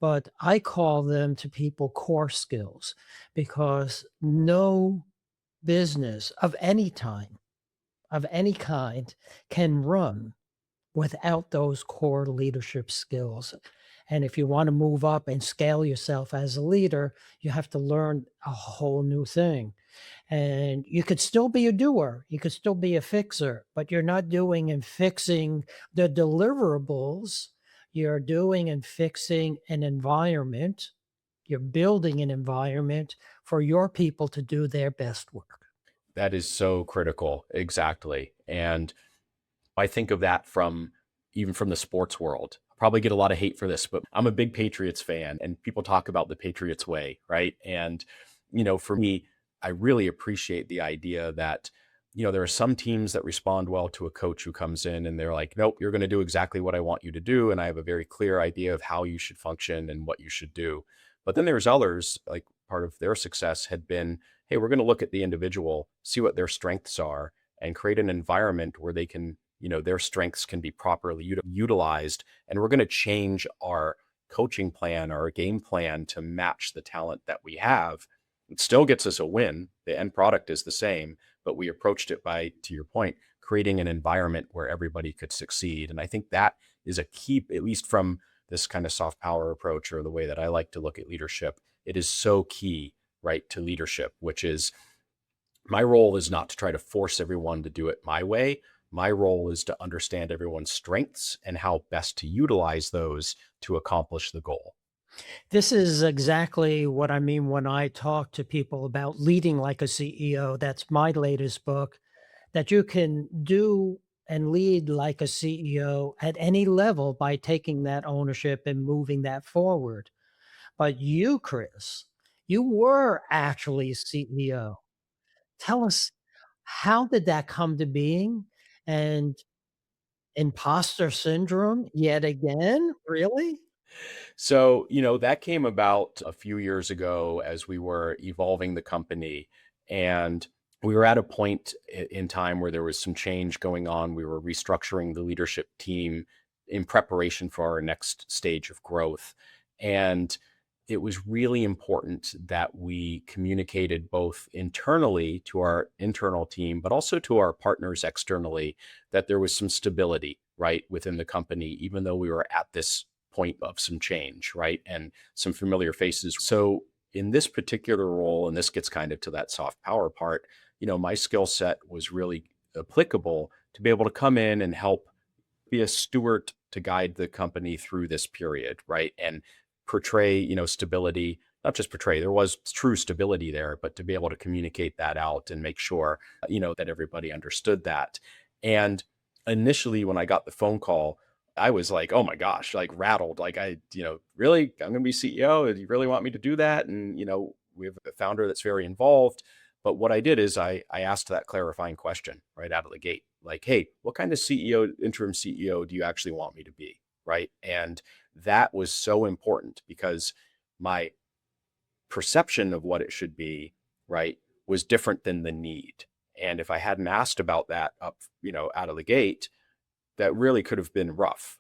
but I call them to people core skills because no business of any kind can run without those core leadership skills. And if you want to move up and scale yourself as a leader, you have to learn a whole new thing. And you could still be a doer, you could still be a fixer, but you're not doing and fixing the deliverables. You're doing and fixing an environment. You're building an environment for your people to do their best work. That is so critical. Exactly. And I think of that from even from the sports world. I'll probably get a lot of hate for this, but I'm a big Patriots fan and people talk about the Patriots way, right? And, for me, I really appreciate the idea that, there are some teams that respond well to a coach who comes in and they're like, nope, you're going to do exactly what I want you to do. And I have a very clear idea of how you should function and what you should do. But then there's others, like part of their success had been, hey, we're going to look at the individual, see what their strengths are, and create an environment where they can their strengths can be properly utilized. And we're going to change our coaching plan, our game plan to match the talent that we have. It still gets us a win. The end product is the same, but we approached it by, to your point, creating an environment where everybody could succeed. And I think that is a key, at least from this kind of soft power approach or the way that I like to look at leadership. It is so key, right, to leadership, which is my role is not to try to force everyone to do it my way. My role is to understand everyone's strengths and how best to utilize those to accomplish the goal. This is exactly what I mean when I talk to people about leading like a CEO. That's my latest book, that you can do and lead like a CEO at any level by taking that ownership and moving that forward. But you, Chris, you were actually CEO. Tell us, how did that come to being? And imposter syndrome yet again? Really? So, that came about a few years ago as we were evolving the company. And we were at a point in time where there was some change going on. We were restructuring the leadership team in preparation for our next stage of growth. And it was really important that we communicated both internally to our internal team, but also to our partners externally, that there was some stability, right, within the company, even though we were at this point of some change, right, and some familiar faces. So in this particular role, and this gets kind of to that soft power part, my skill set was really applicable to be able to come in and help be a steward to guide the company through this period, right? And portray, stability, not just portray, there was true stability there, but to be able to communicate that out and make sure, that everybody understood that. And initially, when I got the phone call, I was like, oh my gosh, like rattled. Like, really, I'm going to be CEO. Do you really want me to do that? And, we have a founder that's very involved. But what I did is I asked that clarifying question right out of the gate, like, hey, what kind of CEO, interim CEO do you actually want me to be? Right. And that was so important because my perception of what it should be, right, was different than the need. And if I hadn't asked about that up, out of the gate, that really could have been rough.